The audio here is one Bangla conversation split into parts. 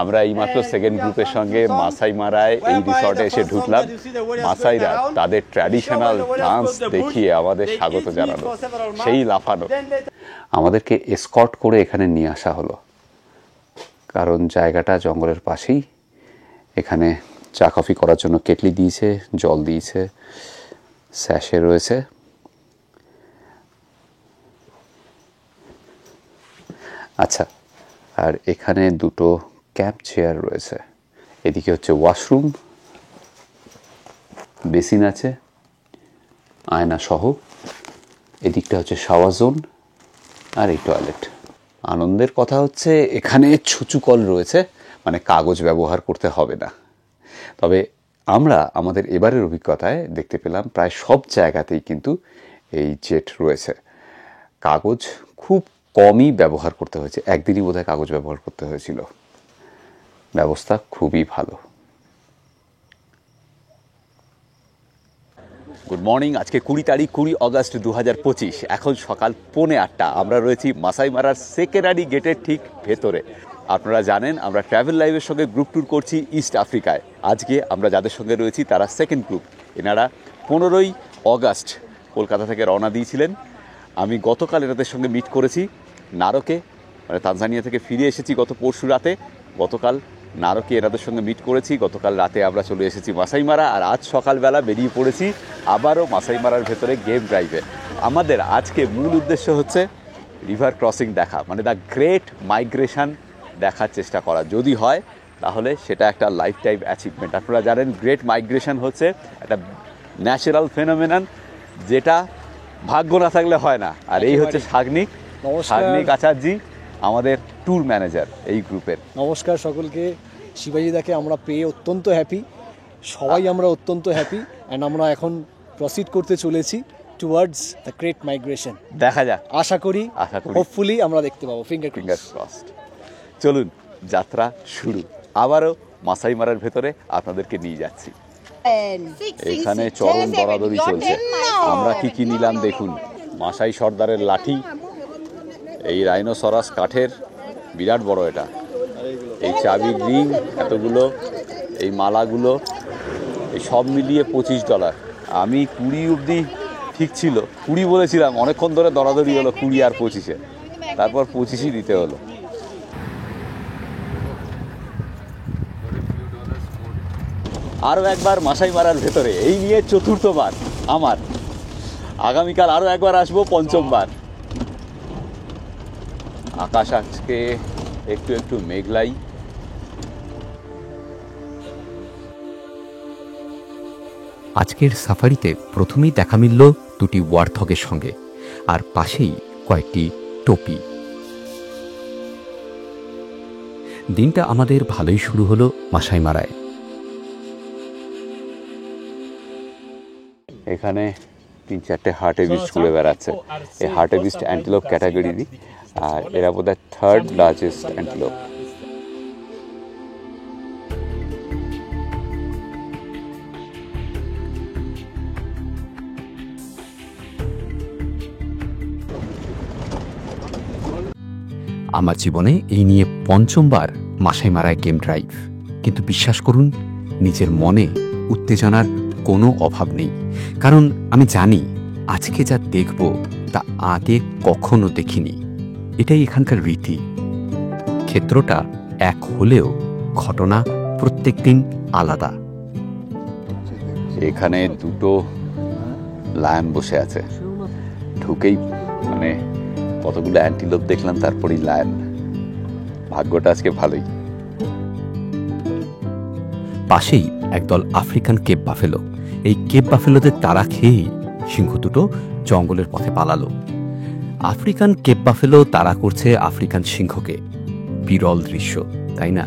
আমরা এইমাত্র সেকেন্ড গ্রুপের সঙ্গে মাসাই মারায় এই রিসর্টে এসে ঢুকলাম। মাসাইরা তাদের ট্র্যাডিশনাল ডান্স দেখিয়ে আমাদের স্বাগত জানালো, সেই লাফানো। আমাদেরকে এসকর্ট করে এখানে নিয়ে আসা হলো, কারণ জায়গাটা জঙ্গলের পাশেই। এখানে চা কফি করার জন্য কেটলি দিয়েছে, জল দিয়েছে, স্যাশে রয়েছে। আচ্ছা, আর এখানে দুটো ক্যাম্প চেয়ার রয়েছে। এদিকে হচ্ছে ওয়াশরুম, বেসিন আছে আয়না সহ। এদিকটা হচ্ছে শাওয়ার জোন আর এই টয়লেট। আনন্দের কথা হচ্ছে এখানে ছুঁচু কল রয়েছে, মানে কাগজ ব্যবহার করতে হবে না। তবে আমরা আমাদের এবারের অভিজ্ঞতায় দেখতে পেলাম প্রায় সব জায়গাতেই কিন্তু এই জেট রয়েছে। কাগজ খুব কমই ব্যবহার করতে হয়েছে, একদিনই বোধহয় কাগজ ব্যবহার করতে হয়েছিল। ব্যবস্থা খুবই ভালো। Good morning. আজকে 20 তারিখ, 20 অগস্ট 2025। এখন সকাল 7:45। আমরা রয়েছি মাসাই মারার সেকেন্ডারি গেটের ঠিক ভেতরে। আপনারা জানেন আমরা ট্রাভেল লাইভের সঙ্গে গ্রুপ ট্যুর করছি ইস্ট আফ্রিকায়। আজকে আমরা যাদের সঙ্গে রয়েছি তারা সেকেন্ড গ্রুপ। এনারা 15ই অগস্ট কলকাতা থেকে রওনা দিয়েছিলেন। আমি গতকাল এনাদের সঙ্গে মিট করেছি নারকে, মানে তানজানিয়া থেকে ফিরে এসেছি গত পরশু রাতে। গতকাল নারকে এনাদের সঙ্গে মিট করেছি। গতকাল রাতে আমরা চলে এসেছি মাসাই মারা, আর আজ সকালবেলা বেরিয়ে পড়েছি আবারও মাসাই মারার ভেতরে গেম ড্রাইভে। আমাদের আজকে মূল উদ্দেশ্য হচ্ছে রিভার ক্রসিং দেখা, মানে দ্য গ্রেট মাইগ্রেশন দেখার চেষ্টা করা। যদি হয় তাহলে সেটা একটা লাইফ টাইম অ্যাচিভমেন্ট। আপনারা জানেন গ্রেট মাইগ্রেশন হচ্ছে একটা ন্যাচারাল ফেনোমেনন, যেটা ভাগ্য না থাকলে হয় না। আর এই হচ্ছে সাগ্নিক আচার্যি, আমাদের ট্যুর ম্যানেজার এই গ্রুপের। নমস্কার সকলকে। শিবাজিদাকে আমরা পেয়ে অত্যন্ত হ্যাপি, সবাই আমরা অত্যন্ত হ্যাপি। অ্যান্ড আমরা এখন প্রসিড করতে চলেছি টুয়ার্ডস দ্য গ্রেট মাইগ্রেশন। দেখা যাক, আশা করি হোপফুলি আমরা দেখতে পাবো। Finger crossed. চলুন, যাত্রা শুরু। আবারও মাসাই মারার ভেতরে আপনাদেরকে নিয়ে যাচ্ছি। এখানে চরম দরাদরি চলছে। আমরা কি কি নিলাম দেখুন। মাসাই সর্দারের লাঠি, এই রাইনোসরাস কাঠের, বিরাট বড় এটা, এই চাবির রিং এতগুলো, এই মালাগুলো, এই সব মিলিয়ে $25। আমি 20 অবধি ঠিক ছিল, 20 বলেছিলাম। অনেকক্ষণ ধরে দরাদরি হলো 20 আর 25-এ, তারপর 25ই দিতে হলো। আরও একবার মাসাই মারার ভেতরে, এই নিয়ে চতুর্থবার আমার। আগামীকাল আরও একবার আসবো, পঞ্চমবার। আকাশ আজকে একটু একটু মেঘলাই। আজকের সাফারিতে প্রথমেই দেখা মিলল দুটি ওয়ার্থগের সঙ্গে, আর পাশেই কয়েকটি টোপি। দিনটা আমাদের ভালোই শুরু হলো মাসাই মারায়। এখানে 3-4টে হার্টেবিস্ট ঘুরে বেড়াচ্ছে। এই হার্টেবিস্ট অ্যান্টিলোপ ক্যাটাগরিরই, আর এরা বোধহয় 3rd লার্জেস্ট অ্যান্টিলোপ। আমার জীবনে এই নিয়ে পঞ্চমবার মাসাই মারায় গেম ড্রাইভ। কিন্তু বিশ্বাস করুন, নিজের মনে উত্তেজনার কোনো অভাব নেই, কারণ আমি জানি আজকে যা দেখব তা আগে কখনো দেখিনি। এটাই এখানকার রীতি। ক্ষেত্রটা এক হলেও ঘটনা প্রত্যেক দিন আলাদা। এখানে দুটো লায়ন বসে আছে। ঢুকেই মানে কতগুলো অ্যান্টিলোপ দেখলাম, তারপরেই লায়ন। ভাগ্যটা আজকে ভালোই। পাশেই একদল আফ্রিকান কেপ বাফেলো। এই কেপ বাফেলোদের তাড়া খেয়েই সিংহ দুটো জঙ্গলের পথে পালালো। আফ্রিকান কেপ বাফেলো তাড়া করছে আফ্রিকান সিংহকে। বিরল দৃশ্য, তাই না?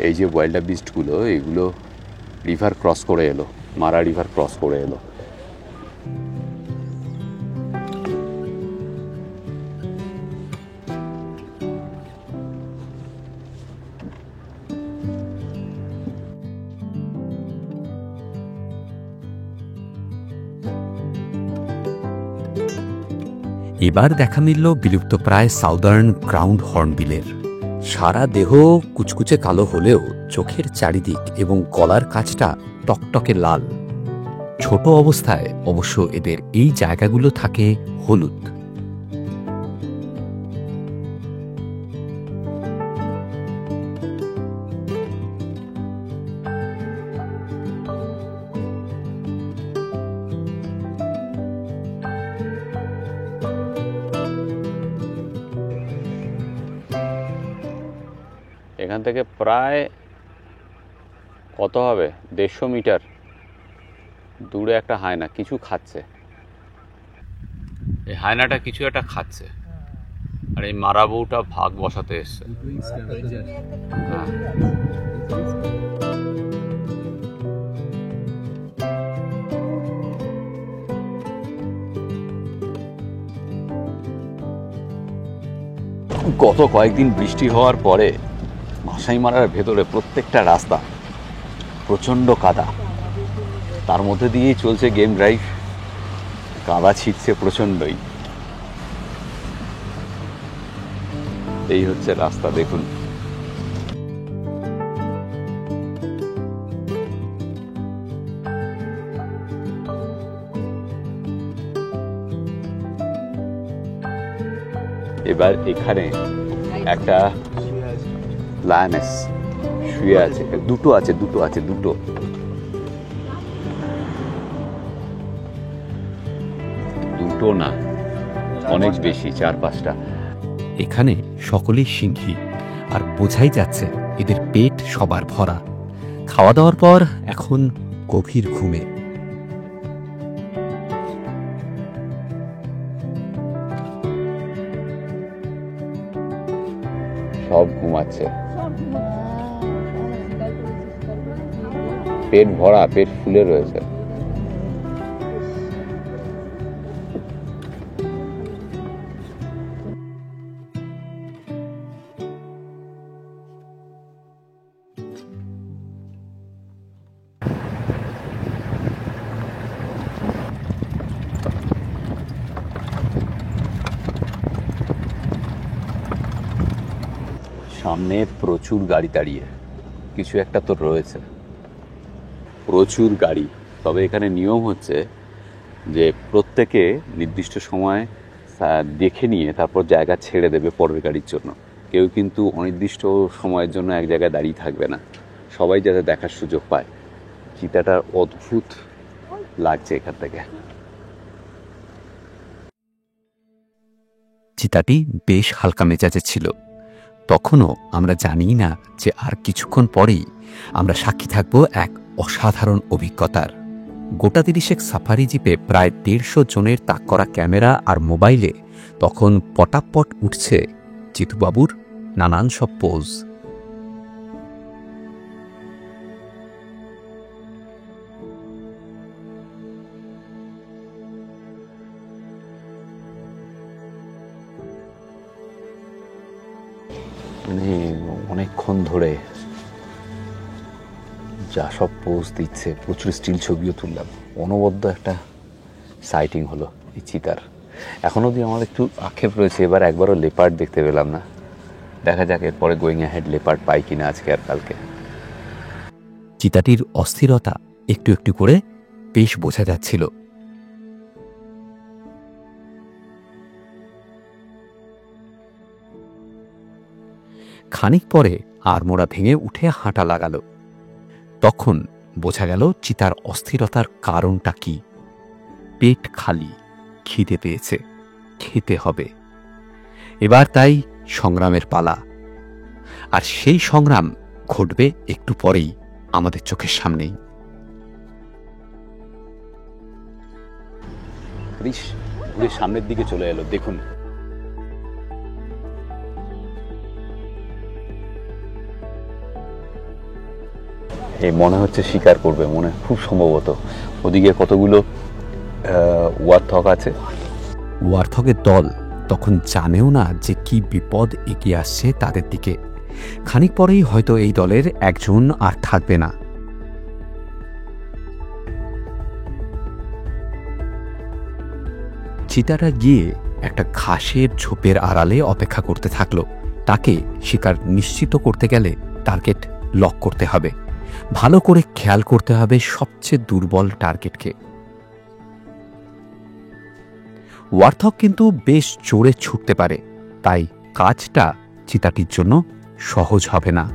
এই যে ওয়াইল্ড বিস্টগুলো, এগুলো রিভার ক্রস করে এলো, মারা রিভার ক্রস করে এলো। এবার দেখা মিলল বিলুপ্তপ্রায় সাউদার্ন গ্রাউন্ড হর্নবিলের। সারা দেহ কুচকুচে কালো হলেও চোখের চারিদিক এবং গলার কাছটা টকটকে লাল। ছোট অবস্থায় অবশ্য এদের এই জায়গাগুলো থাকে হলুদ। এখান থেকে প্রায় কত হবে 150 মিটার দূরে একটা হায়না কিছু খাচ্ছে। এই হায়নাটা কিছু একটা খাচ্ছে, আর এই মারাবউটা ভাগ বসাতে এসছে। হ্যাঁ, গত কয়েকদিন বৃষ্টি হওয়ার পরে মাসাইমারার ভেতরে প্রত্যেকটা রাস্তা প্রচণ্ড কাদা, তার মধ্যে দিয়েই চলছে গেম ড্রাইভ। কাদা ছিটছে প্রচণ্ডই। এই হচ্ছে রাস্তা, দেখুন। এবার এখানে একটা লায়নেস শুয়ে আছে, দুটো না, অনেক বেশি, 4-5টা। এখানে সকলেই সিংহী, আর বোঝাই যাচ্ছে এদের পেট সবার ভরা। খাওয়া দাওয়ার পর এখন গভীর ঘুমে। সব ঘুমাচ্ছে, পেট ভরা, পেট ফুলে রয়েছে। সামনে প্রচুর গাড়ি দাঁড়িয়ে, কিছু একটা তো রয়েছে, প্রচুর গাড়ি। তবে এখানে নিয়ম হচ্ছে যে প্রত্যেকে নির্দিষ্ট সময় দেখে নিয়ে তারপর জায়গা ছেড়ে দেবে পরের গাড়ির জন্য। কেউ কিন্তু অনির্দিষ্ট সময়ের জন্য এক জায়গায় দাঁড়িয়ে থাকবে না, সবাই যাতে দেখার সুযোগ পায়। চিতাটা অদ্ভুত লাগছে এখান থেকে। চিতাটি বেশ হালকা মেজাজে ছিল। তখনও আমরা জানি না যে আর কিছুক্ষণ পরেই আমরা সাক্ষী থাকব এক অসাধারণ অভিজ্ঞতার। গোটা 30 সাফারি জিপে প্রায় 150 জনের তাক করা ক্যামেরা আর মোবাইলে তখন পটাপট উঠছে জিতুবাবুর নানান সব পোজ। মানে অনেকক্ষণ ধরে যা সব পোজ দিচ্ছে, প্রচুর স্টিল ছবিও তুললাম। অনবদ্য একটা সাইটিং হলো এই চিতার। এখন অবধি আমার একটু আক্ষেপ রয়েছে, এবার একবারও লেপার্ড দেখতে পেলাম না। দেখা যাক এরপরে গোয়িং অ্যাহেড লেপার্ড পাই কিনা আজকে আর কালকে। চিতাটির অস্থিরতা একটু একটু করে বেশ বোঝা যাচ্ছিল। খানিক পরে আড়মোড়া ভেঙে উঠে হাঁটা লাগালো। তখন বোঝা গেল চিতার অস্থিরতার কারণটা কি। পেট খালি, খিদে পেয়েছে, খেতে হবে। এবার তাই সংগ্রামের পালা। আর সেই সংগ্রাম ঘটবে একটু পরেই আমাদের চোখের সামনেই। ঘুরে সামনের দিকে চলে এলো, দেখুন। এই মনে হচ্ছে শিকার করবে, মনে খুব সম্ভবত। ওদিকে কতগুলো ওয়ার্থক আছে। ওয়ার্থকের দল তখন জানেও না যে কি বিপদ এগিয়ে আসছে তাদের দিকে। খানিক পরেই হয়তো এই দলের একজন আর থাকবে না। চিতাটা গিয়ে একটা একটা ঘাসের ঝোপের আড়ালে অপেক্ষা করতে থাকলো। তাকে শিকার নিশ্চিত করতে গেলে টার্গেট লক করতে হবে, ভালো করে খেয়াল করতে হবে সবচেয়ে দুর্বল টার্গেটকে। ওয়ার্থক কিন্তু বেশ জোরে ছুটতে পারে, তাই কাজটা চিতাটির জন্য সহজ হবে না।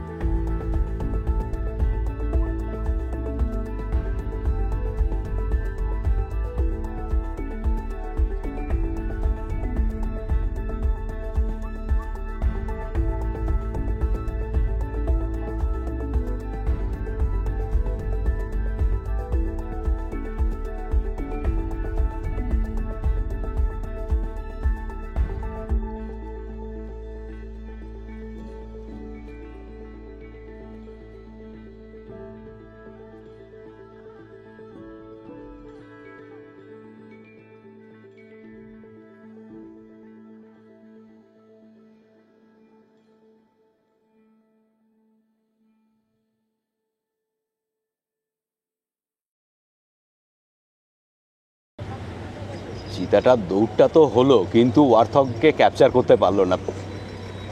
চিতাটার দৌড়টা তো হলো, কিন্তু ওয়ার্থককে ক্যাপচার করতে পারলো না।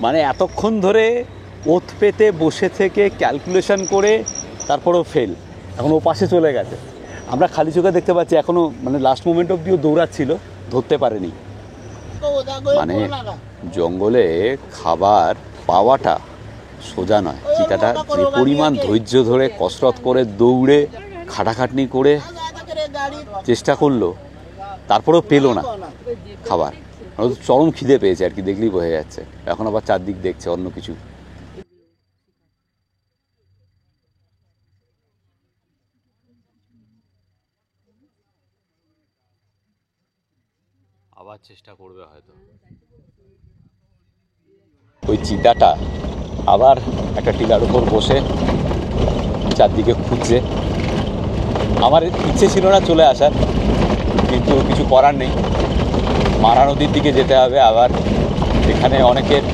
মানে এতক্ষণ ধরে ওত পেতে বসে থেকে ক্যালকুলেশন করে তারপরেও ফেল, এখন ও পাশে চলে গেছে। আমরা খালি চোখে দেখতে পাচ্ছি এখনও, মানে লাস্ট মোমেন্ট অবধিও দৌড়াচ্ছিল, ধরতে পারেনি। মানে জঙ্গলে খাবার পাওয়াটা সোজা নয়। চিতাটা যে পরিমাণ ধৈর্য ধরে কসরত করে দৌড়ে খাটাখাটনি করে চেষ্টা করলো, তারপরেও পেলো না খাবার। চরম খিদে পেয়েছে আর কি, দেখলেই বোঝা যাচ্ছে। এখন আবার চারদিক দেখছে অন্য কিছু। আবার চেষ্টা করবে হয়তো। ওই চিতাটা আবার একটা টিলার উপর বসে চারদিকে খুঁজছে। আমার ইচ্ছে ছিল না চলে আসার, কিন্তু কিছু করার নেই, মারা নদীর দিকে যেতে হবে। আবার এখানে অনেকের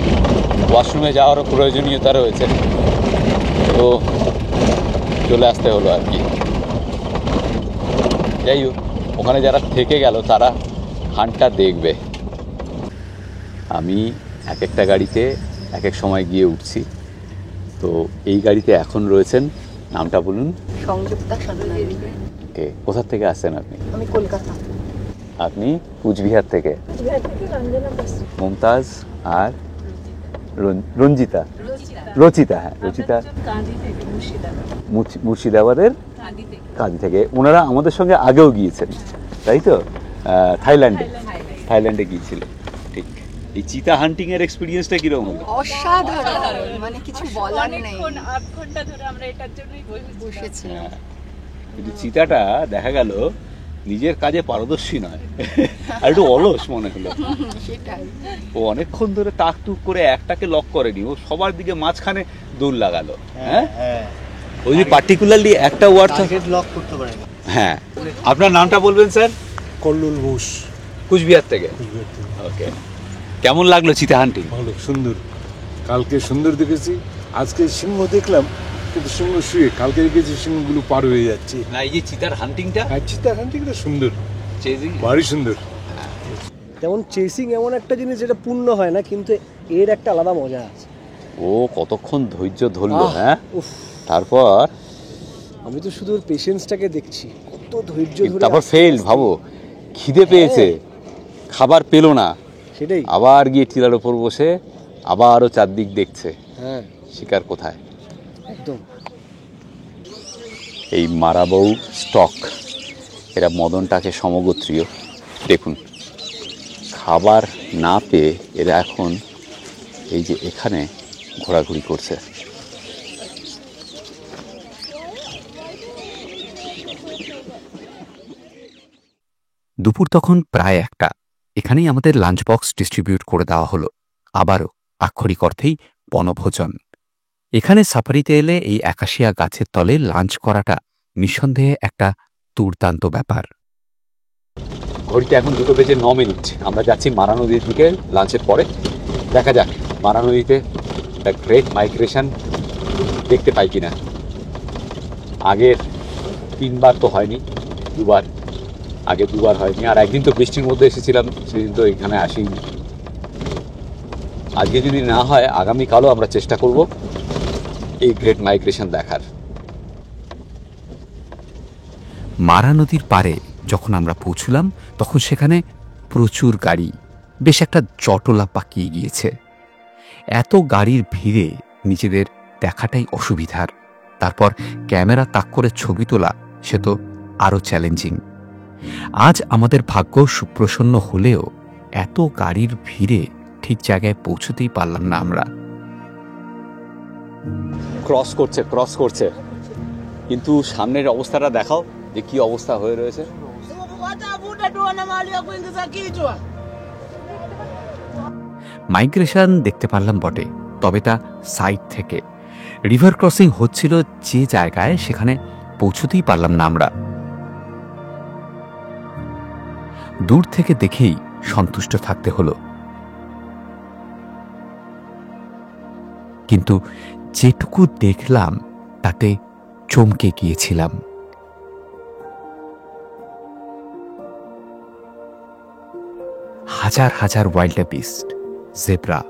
ওয়াশরুমে যাওয়ারও প্রয়োজনীয়তা রয়েছে, তো চলে আসতে হলো আর কি। যাই হোক, ওখানে যারা থেকে গেল তারা হান্টটা দেখবে। আমি এক একটা গাড়িতে এক এক সময় গিয়ে উঠছি। তো এই গাড়িতে এখন রয়েছেন, নামটা বলুন। সংযুক্তা সান্যাল। ওকে, কোথা থেকে আসছেন আপনি? আমি কলকাতা। আপনি কুচবিহার থেকে? মুমতাজ আর রঞ্জিতা, রচিতা। হ্যাঁ, রচিতা মুর্শিদাবাদের কাঁদি থেকে। ওনারা আমাদের সঙ্গে আগেও গিয়েছেন, তাই তো? থাইল্যান্ডে গিয়েছিলেন। ঠিক। এই চিতা হান্টিং এর এক্সপেরিয়েন্সটা কিরকম হলো? অসাধারণ, মানে কিছু বলার নেই। 8 ঘন্টা ধরে আমরা এটার জন্যই বসেছি। কিন্তু চিতাটা দেখা গেল নিজের কাজে পারদর্শী নয়, আর একটু অলস মনে হলো। সেটাই। ও অনেকক্ষণ ধরে টাক টুক করে একটাকে লক করেনি, ও সবার দিকে মাঝখানে দৌড় লাগালো। হ্যাঁ, ওই যে পার্টিকুলারলি একটা ওয়ার্ড লক করতে পারে। হ্যাঁ, আপনার নামটা বলবেন স্যার? কল্লুল ঘোষ, কুচবিহার থেকে। ওকে, কেমন লাগলো চিতা হান্টিং? ভালো, সুন্দর। কালকে সুন্দর দেখেছি, আজকে সিংহ দেখলাম, কিন্তু সিংহ শুয়ে। কালকে দেখেছি সিংহগুলো পার হয়ে যাচ্ছে। না, এই যে চিতার হান্টিংটা, চিতার হান্টিংটা সুন্দর, চেজিং ভারী সুন্দর। যেমন চেসিং এমন একটা জিনিস যেটা পূর্ণ হয় না, কিন্তু এর একটা আলাদা মজা আছে। ও কতক্ষণ ধৈর্য ধরলো। হ্যাঁ, উফ, তারপর আমি তো শুধু ওর পেশেন্সটাকে দেখছি, কত ধৈর্য ধরে। তারপর ফেল, ভাবো, খিদে পেয়েছে, খাবার পেলো না, সেটাই। আবার গিয়ে টিলার ওপর বসে আবারও চারদিক দেখছে হ্যাঁ, শিকার কোথায়। একদম। এই মারাবউ স্টক, এরা মদনটাকে সমগোত্রীয়। দেখুন, খাবার না পেয়ে এরা এখন এই যে এখানে ঘোরাঘুরি করছে। দুপুর তখন প্রায় 1টা। এখানেই আমাদের লাঞ্চ বক্স ডিস্ট্রিবিউট করে দেওয়া হলো। আবারও আক্ষরিক অর্থেই বনভোজন। এখানে সাফারিতে এলে এই একাশিয়া গাছের তলে লাঞ্চ করাটা নিঃসন্দেহে একটা দুর্দান্ত ব্যাপার। ঘড়িতে এখন 2:09। আমরা যাচ্ছি মারা নদীর দিকে লাঞ্চের পরে। দেখা যাক মারা নদীতে একটা গ্রেট মাইগ্রেশন দেখতে পাই কিনা। আগের 3বার তো হয়নি, 2বার। আগে দুবার হয়নি, আর একদিন তো বৃষ্টির মধ্যে এসেছিলাম, সেদিন তো এখানে আসিনি। আজকে যদি না হয় আগামীকালও আমরা চেষ্টা করব এই গ্রেট মাইগ্রেশন দেখার। মারা নদীর পাড়ে যখন আমরা পৌঁছলাম তখন সেখানে প্রচুর গাড়ি, বেশ একটা জটলা পাকিয়ে গিয়েছে। এত গাড়ির ভিড়ে নিজেদের দেখাটাই অসুবিধার, তারপর ক্যামেরা তাক করে ছবি তোলা সে তো আরও চ্যালেঞ্জিং। আজ আমাদের ভাগ্য সুপ্রসন্ন হলেও এত গাড়ির ভিড়ে ঠিক জায়গায় পৌঁছতেই পারলাম না আমরা। ক্রস করছে, কিন্তু সামনের অবস্থাটা দেখাও যে কি অবস্থা হয়ে রয়েছে। মাইগ্রেশন দেখতে পারলাম বটে, তবে তা সাইড থেকে। রিভার ক্রসিং হচ্ছিল যে জায়গায়, সেখানে পৌঁছতেই পারলাম না আমরা। দূর থেকে দেখেই সন্তুষ্ট থাকতে হলো, কিন্তু যেটুকু দেখলাম তাতে চমকে গিয়েছিলাম। হাজার হাজার ওয়াইল্ড বিস্ট, জেব্রা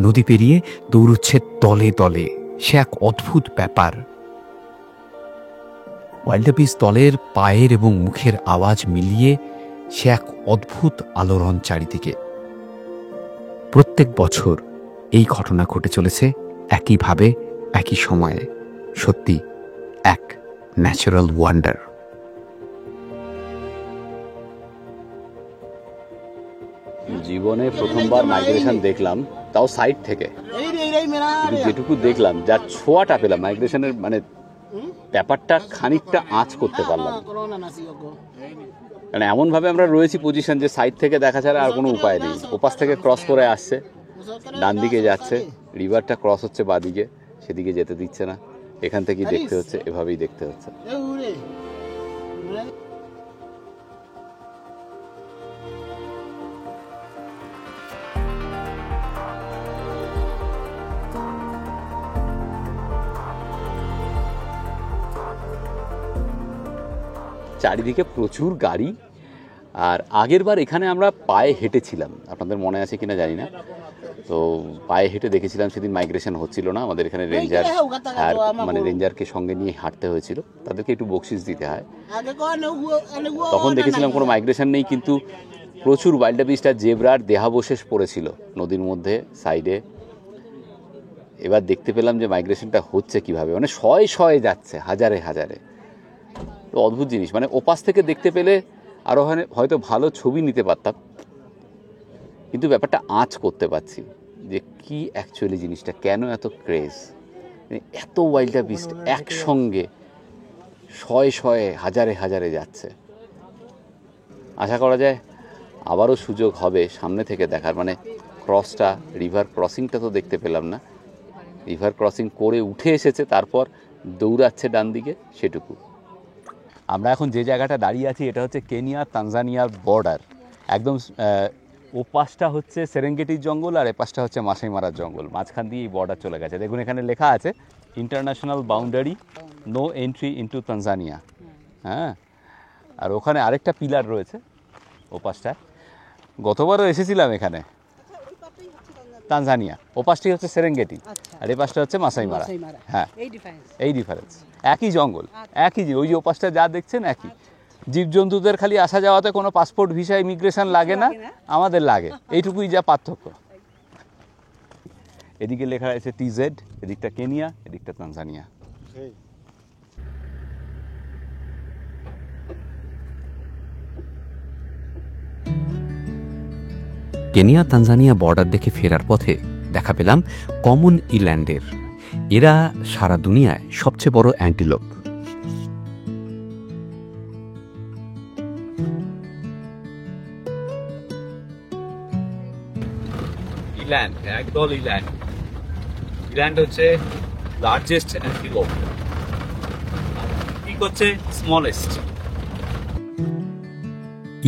নদী পেরিয়ে দৌড়চ্ছে দলে দলে, সে এক অদ্ভুত ব্যাপার। ওয়াইল্ড বিস্ট দলের পায়ের এবং মুখের আওয়াজ মিলিয়ে সে এক অদ্ভুত আলোড়ন চারিদিকে। প্রত্যেক বছর এই ঘটনা ঘটে চলেছে একইভাবে, একই সময়ে। সত্যি এক ন্যাচারাল ওয়ান্ডার। জীবনে প্রথমবার মাইগ্রেশন দেখলাম, তাও সাইড থেকে। যেটুকু দেখলাম, যার ছোঁয়াটা পেলাম মাইগ্রেশনের, মানে ব্যাপারটা খানিকটা আঁচ করতে পারলাম। কারণ এমনভাবে আমরা রয়েছি পজিশন যে সাইড থেকে দেখা ছাড়া আর কোনো উপায় নেই। ওপাশ থেকে ক্রস করে আসছে, ডান দিকে যাচ্ছে, রিভারটা ক্রস হচ্ছে বাদিকে, সেদিকে যেতে দিচ্ছে না। এখান থেকেই দেখতে হচ্ছে, এভাবেই দেখতে হচ্ছে। চারিদিকে প্রচুর গাড়ি। আর আগের বার এখানে আমরা পায়ে হেঁটেছিলাম, আপনাদের মনে আছে কিনা জানি না। তো পায়ে হেঁটে দেখেছিলাম, সেদিন মাইগ্রেশন হচ্ছিল না। আমাদের এখানে রেঞ্জার, মানে রেঞ্জারকে সঙ্গে নিয়ে হাঁটতে হয়েছিল, তাদেরকে একটু বকশিস দিতে হয়। তখন দেখেছিলাম কোনো মাইগ্রেশন নেই, কিন্তু প্রচুর ওয়াইল্ড বিস্ট আর জেব্রার দেহাবশেষ পড়েছিল নদীর মধ্যে সাইডে। এবার দেখতে পেলাম যে মাইগ্রেশনটা হচ্ছে কিভাবে, মানে শয়ে শয়ে যাচ্ছে, হাজারে হাজারে। তো অদ্ভুত জিনিস, মানে ওপাশ থেকে দেখতে পেলে আরও হয়তো ভালো ছবি নিতে পারতাম, কিন্তু ব্যাপারটা আঁচ করতে পারছি যে কি অ্যাকচুয়ালি জিনিসটা, কেন এত ক্রেজ, এত ওয়াইল্ড বিস্ট একসঙ্গে শয়ে শয়ে হাজারে হাজারে যাচ্ছে। আশা করা যায় আবারও সুযোগ হবে সামনে থেকে দেখার। মানে ক্রসটা, রিভার ক্রসিংটা তো দেখতে পেলাম না, রিভার ক্রসিং করে উঠে এসেছে, তারপর দৌড়াচ্ছে ডান দিকে, সেটুকু। আমরা এখন যে জায়গাটা দাঁড়িয়ে আছি এটা হচ্ছে কেনিয়া তানজানিয়ার বর্ডার। একদম ও পাশটা হচ্ছে সেরেঙ্গেটির জঙ্গল আর এ পাশটা হচ্ছে মাসাই মারার জঙ্গল। মাঝখান দিয়ে এই বর্ডার চলে গেছে। দেখুন এখানে লেখা আছে international boundary, no entry into Tanzania. হ্যাঁ, আর ওখানে আরেকটা পিলার রয়েছে ও পাশটায়। গতবারও এসেছিলাম এখানে, তানজানিয়া। ও পাশটি হচ্ছে সেরেঙ্গেটি আর এ পাশটা হচ্ছে মাসাই মারা। হ্যাঁ, এই ডিফারেন্স। একই জঙ্গল, একই ওই যে ও পাশটা যা দেখছেন একই। জীবজন্তুদের খালি আসা যাওয়াতে কোনো পাসপোর্ট, ভিসা, ইমিগ্রেশন লাগে না, আমাদের লাগে, এইটুকুই যা পার্থক্য। এদিকে লেখা আছে টিজেড, এদিকটা কেনিয়া, এদিকটা তানজানিয়া। কেনিয়া তানজানিয়া বর্ডার দেখে ফেরার পথে দেখা পেলাম কমন ইল্যান্ডের। এরা সারা দুনিয়ায় সবচেয়ে বড় অ্যান্টিলোপ। ইল্যান্ড, একদল ইল্যান্ড। ইল্যান্ড হচ্ছে লার্জেস্ট অ্যান্টিলোপ, ঠিক হচ্ছে স্মলেস্ট।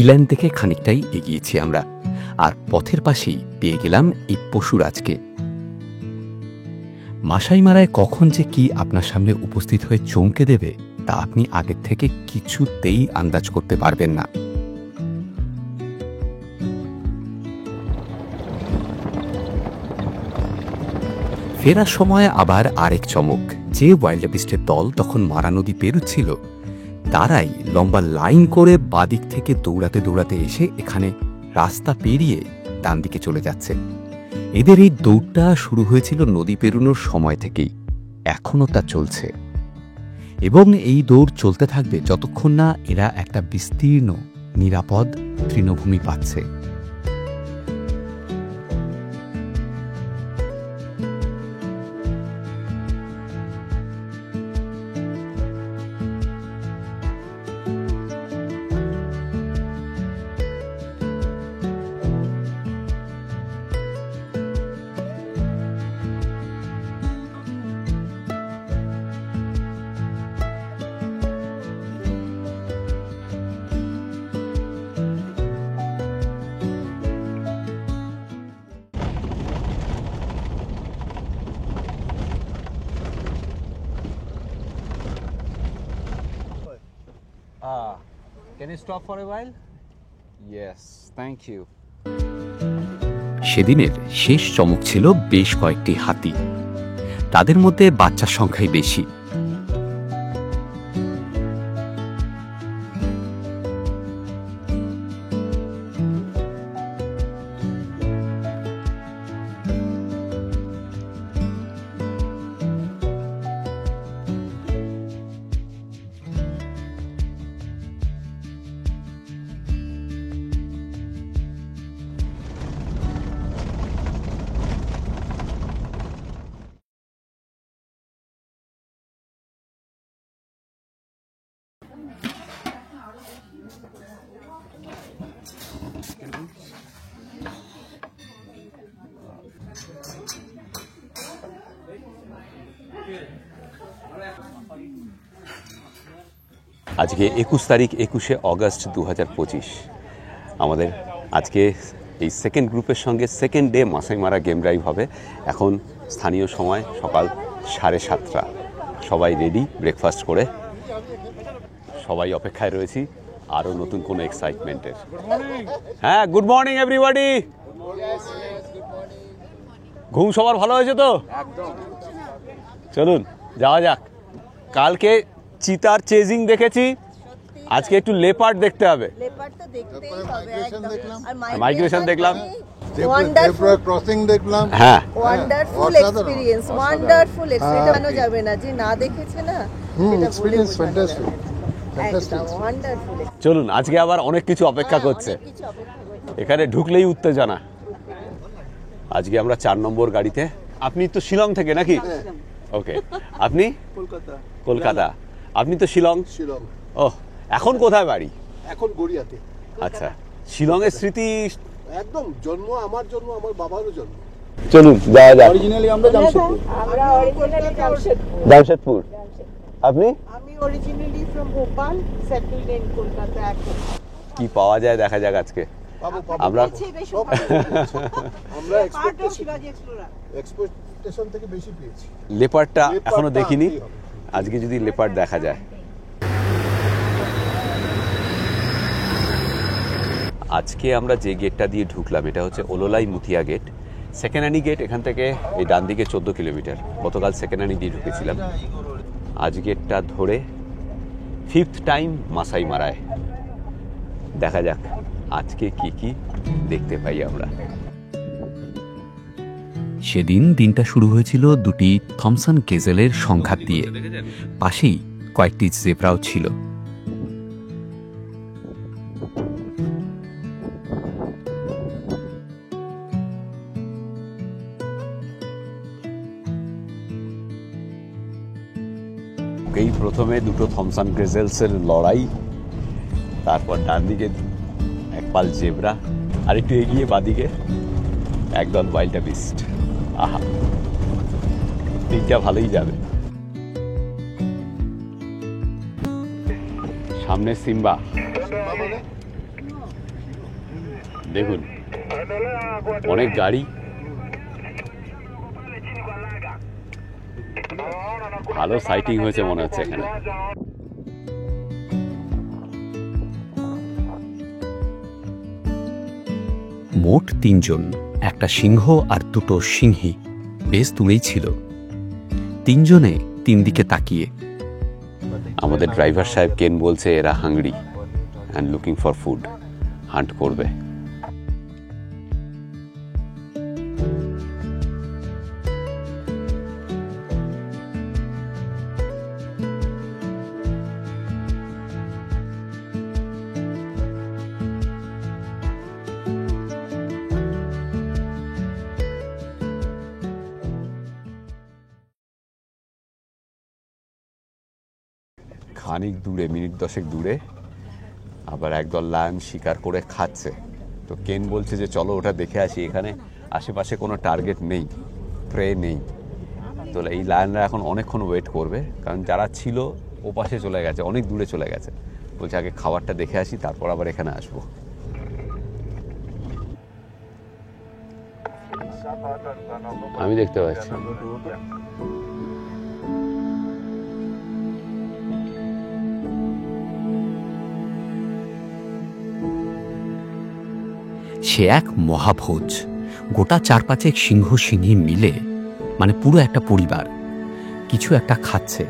ইল্যান্ড থেকে খানিকটাই এগিয়েছি আমরা, আর পথের পাশেই পেয়ে গেলাম এই পশুরাজকে। মাসাই মারায় কখন যে কি আপনার সামনে উপস্থিত হয়ে চমকে দেবে তা আপনি আগের থেকে কিছুতেই আন্দাজ করতে পারবেন না। ফেরার সময় আবার আরেক চমক, যে ওয়াইল্ড বিস্টের দল তখন মারা নদী পেরুচ্ছিল তারাই লম্বা লাইন করে বাদিক থেকে দৌড়াতে দৌড়াতে এসে এখানে রাস্তা পেরিয়ে ডান দিকে চলে যাচ্ছে। এদের এই দৌড়টা শুরু হয়েছিল নদী পেরোনোর সময় থেকেই, এখনও তা চলছে এবং এই দৌড় চলতে থাকবে যতক্ষণ না এরা একটা বিস্তীর্ণ নিরাপদ তৃণভূমি পাচ্ছে। Can you stop for a while? Yes, thank you. সেদিনের শেষ চমক ছিল বেশ কয়েকটি হাতি, তাদের মধ্যে বাচ্চার সংখ্যাই বেশি। আজকে 21 তারিখ 21শে অগস্ট 2025। আমাদের আজকে এই সেকেন্ড গ্রুপের সঙ্গে সেকেন্ড ডে মাসাই মারা গেম ড্রাইভ হবে। এখন স্থানীয় সময় সকাল 7:30। সবাই রেডি ব্রেকফাস্ট করে, সবাই অপেক্ষায় রয়েছি আরও নতুন কোনো এক্সাইটমেন্টের। হ্যাঁ, গুড মর্নিং এভরিবডি। ঘুম সবার ভালো হয়েছে তো? চলুন যাওয়া যাক। কালকে চিতার চেজিং দেখেছি, আজকে একটু লেপার্ড দেখতে হবে। মাইগ্রেশন দেখলাম, ওয়ান্ডারফুল ক্রসিং দেখলাম। হ্যাঁ, ওয়ান্ডারফুল এক্সপেরিয়েন্স, ওয়ান্ডারফুল এক্সপেরিয়েন্স। জানো যাবে না যে না দেখেছে না, এক্সপেরিয়েন্স ফ্যান্টাস্টিক ফ্যান্টাস্টিক। ওয়ান্ডারফুল। চলুন আজকে আবার অনেক কিছু অপেক্ষা করছে। এখানে ঢুকলেই উত্তেজনা। আজকে আমরা 4 নম্বর গাড়িতে। আপনি তো শিলং থেকে নাকি? ওকে, আপনি? কলকাতা। আপনি তো শিলং? ও, এখন কোথায় বাড়ি? এখন গড়িয়াতে। আচ্ছা, শিলংয়ের স্মৃতি একদম জন্ম, আমার জন্ম, আমার বাবারও জন্ম। চলুন যাওয়া যাক। অরিজিনালি আমরা জামশেদপুর। আমরা অরিজিনালি জামশেদপুর। আপনি? আমি originally from Bhopal, settled in Kolkata এখন। কি পাওয়া যায় দেখা যাক আজকে। আমরা আমরা এক্সপেকটেশন থেকে বেশি পেয়েছি। লেপার্ডটা এখনো দেখিনি, আজকে যদি লেপার্ড দেখা যায়। আজকে আমরা যে গেটটা দিয়ে ঢুকলাম এটা হচ্ছে ওলোলাই মুথিয়া গেট। সেকেন্ডানি গেট এখান থেকে এই ডান দিকে 14 কিলোমিটার। গতকাল সেকেন্ডানি দিয়ে ঢুকেছিলাম। আজ গেটটা ধরে 5th টাইম মাসাই মারায়। দেখা যাক আজকে কি কি দেখতে পাই আমরা। সেদিন দিনটা শুরু হয়েছিল দুটি থমসন গেজেলের সংঘাত দিয়ে, পাশেই কয়েকটি জেব্রাও ছিল। এই প্রথমে দুটো থমসন গ্রেজেলসের লড়াই, তারপর ডান দিকে এক পাল জেব্রা, আর একটু এগিয়ে বাদিকে একদল ওয়াইল্ড বিস্ট। আহা, দিনটা ভালোই যাবে। সামনে সিম্বা, দেখুন অনেক গাড়ি। ভালো সাইটিং হয়েছে মনে হচ্ছে এখানে। মোট 3 জন, একটা সিংহ আর 2টো সিংহী বেশ দূরেই ছিল। 3 জনে 3 দিকে তাকিয়ে। আমাদের ড্রাইভার সাহেব কেন বলছে এরা hungry and looking for food, hunt করবে। খানিক দূরে, মিনিট 10 দূরে আবার একদল লায়ন শিকার করে খাচ্ছে। তো কেন বলছে যে চলো ওটা দেখে আসি, এখানে আশেপাশে কোনো টার্গেট নেই, প্রে নেই। তো এই লায়নরা এখন অনেকক্ষণ ওয়েট করবে, কারণ যারা ছিল ও পাশে চলে গেছে, অনেক দূরে চলে গেছে। বলছে আগে খাবারটা দেখে আসি, তারপর আবার এখানে আসবো। আমি দেখতে পাচ্ছি সে এক মহাভোজ। গোটা 4-5 সিংহ সিংহী মিলে, মানে পুরো একটা পরিবার, কিছু একটা খাচ্ছে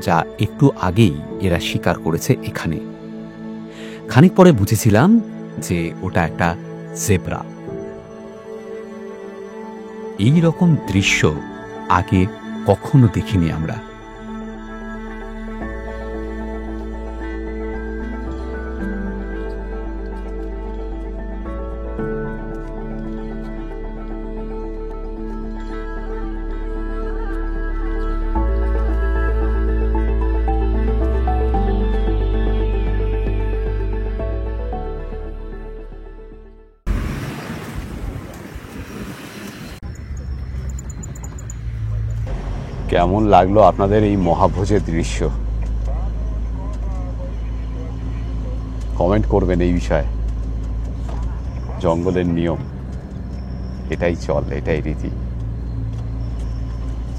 যা একটু আগেই এরা শিকার করেছে এখানে। খানিক পরে বুঝেছিলাম যে ওটা একটা জেব্রা। এই রকম দৃশ্য আগে কখনো দেখিনি আমরা। কেমন লাগলো আপনাদের এই মহাভোজের দৃশ্য? কমেন্ট করবেন এই বিষয়ে। জঙ্গলের নিয়ম, এটাই চল, এটাই রীতি।